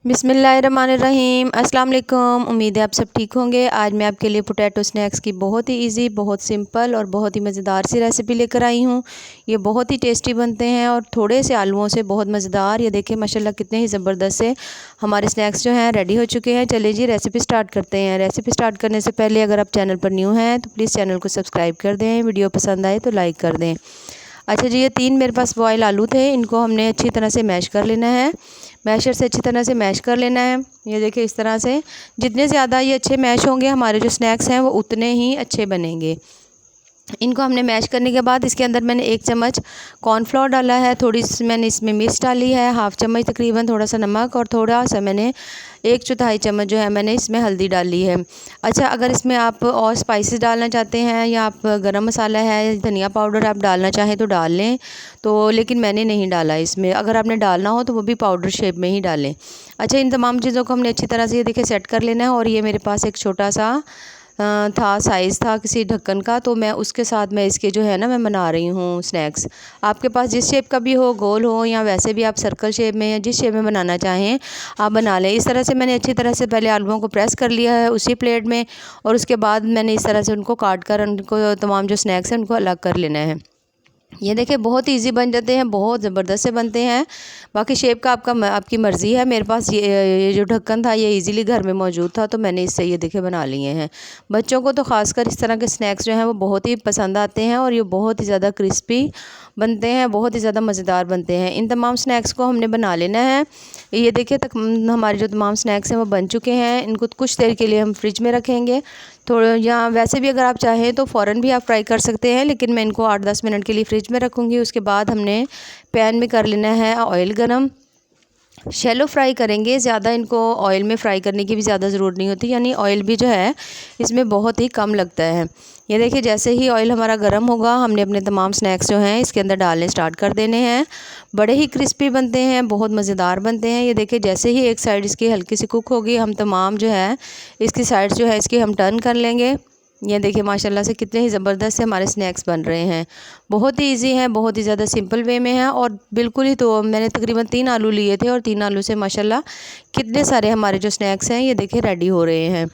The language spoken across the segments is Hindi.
बिस्मिल्लाहिर्रहमानिर्रहीम। अस्सलाम वालेकुम। उम्मीद है आप सब ठीक होंगे। आज मैं आपके लिए पोटैटो स्नैक्स की बहुत ही इजी, बहुत सिंपल और बहुत ही मज़ेदार सी रेसिपी लेकर आई हूँ। ये बहुत ही टेस्टी बनते हैं और थोड़े से आलूओं से बहुत मज़ेदार। ये देखिए माशाल्लाह कितने ही ज़बरदस्त से हमारे स्नैक्स जो हैं रेडी हो चुके हैं। चलिए जी रेसिपी स्टार्ट करते हैं। रेसिपी स्टार्ट करने से पहले अगर आप चैनल पर न्यू हैं तो प्लीज़ चैनल को सब्सक्राइब कर दें। वीडियो पसंद आए तो लाइक कर दें। अच्छा जी, ये 3 मेरे पास बॉयल आलू थे, इनको हमने अच्छी तरह से मैश कर लेना है। मैशर से अच्छी तरह से मैश कर लेना है। ये देखिए इस तरह से जितने ज़्यादा ये अच्छे मैश होंगे हमारे जो स्नैक्स हैं वो उतने ही अच्छे बनेंगे। इनको हमने मैश करने के बाद इसके अंदर मैंने 1 चम्मच कॉर्नफ्लोर डाला है, थोड़ी सी मैंने इसमें मिर्च डाली है, हाफ़ चम्मच तकरीबन थोड़ा सा नमक और थोड़ा सा मैंने 1/4 चम्मच जो है मैंने इसमें हल्दी डाली है। अच्छा, अगर इसमें आप और स्पाइसेस डालना चाहते हैं या आप गरम मसाला है, धनिया पाउडर आप डालना चाहें तो डाल लें, तो लेकिन मैंने नहीं डाला इसमें। अगर आपने डालना हो तो वो भी पाउडर शेप में ही डालें। अच्छा, इन तमाम चीज़ों को हमने अच्छी तरह से ये देखिए सेट कर लेना है। और ये मेरे पास एक छोटा सा था, साइज़ था किसी ढक्कन का, तो मैं उसके साथ मैं इसके जो है ना मैं बना रही हूँ स्नैक्स। आपके पास जिस शेप का भी हो, गोल हो या वैसे भी आप सर्कल शेप में या जिस शेप में बनाना चाहें आप बना लें। इस तरह से मैंने अच्छी तरह से पहले आलूओं को प्रेस कर लिया है उसी प्लेट में, और उसके बाद मैंने इस तरह से उनको काट कर उनको तमाम जो स्नैक्स हैं उनको अलग कर लेना है। ये देखिए बहुत इजी बन जाते हैं, बहुत ज़बरदस्त से बनते हैं। बाकी शेप का आपकी मर्ज़ी है। मेरे पास ये जो ढक्कन था ये इजीली घर में मौजूद था, तो मैंने इससे ये देखिए बना लिए हैं। बच्चों को तो ख़ासकर इस तरह के स्नैक्स जो हैं वो बहुत ही पसंद आते हैं और ये बहुत ही ज़्यादा क्रिस्पी बनते हैं, बहुत ही ज़्यादा मज़ेदार बनते हैं। इन तमाम स्नैक्स को हमने बना लेना है। ये देखिए तक हमारे जो तमाम स्नैक्स हैं वो बन चुके हैं। इनको कुछ देर के लिए हम फ्रिज में रखेंगे थोड़ा, या वैसे भी अगर आप चाहें तो फ़ौरन भी आप फ्राई कर सकते हैं, लेकिन मैं इनको 8-10 मिनट के लिए फ्रिज में रखूँगी। उसके बाद हमने पैन में कर लेना है ऑयल गरम। शैलो फ्राई करेंगे, ज़्यादा इनको ऑयल में फ्राई करने की भी ज़्यादा ज़रूरत नहीं होती, यानी ऑयल भी जो है इसमें बहुत ही कम लगता है। ये देखिए जैसे ही ऑयल हमारा गर्म होगा हमने अपने तमाम स्नैक्स जो हैं इसके अंदर डालने स्टार्ट कर देने हैं। बड़े ही क्रिस्पी बनते हैं, बहुत मज़ेदार बनते हैं। ये देखिए जैसे ही एक साइड इसकी हल्की सी कुक होगी हम तमाम जो है इसकी साइड्स जो है इसकी हम टर्न कर लेंगे। ये देखिए माशाल्लाह से कितने ही ज़बरदस्त से हमारे स्नैक्स बन रहे हैं। बहुत ही इजी हैं, बहुत ही ज़्यादा सिंपल वे में हैं और बिल्कुल ही, तो मैंने तकरीबन 3 आलू लिए थे और 3 आलू से माशाल्लाह कितने सारे हमारे जो स्नैक्स हैं ये देखिए रेडी हो रहे हैं।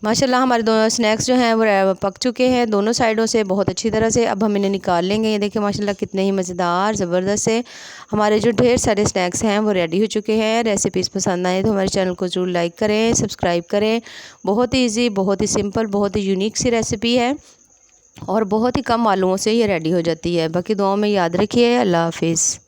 माशाल्लाह हमारे दोनों स्नैक्स जो हैं वो पक चुके हैं दोनों साइडों से बहुत अच्छी तरह से। अब हम इन्हें निकाल लेंगे। ये देखिए माशाल्लाह कितने ही मज़ेदार ज़बरदस्त से हमारे जो ढेर सारे स्नैक्स हैं वो रेडी हो चुके हैं। रेसिपीज़ पसंद आए तो हमारे चैनल को ज़रूर लाइक करें, सब्सक्राइब करें। बहुत ही ईजी, बहुत ही सिंपल, बहुत ही यूनिक सी रेसिपी है और बहुत ही कम आलूओं से ये रेडी हो जाती है। बाकी दुआओं में याद रखिए। अल्लाह हाफिज़।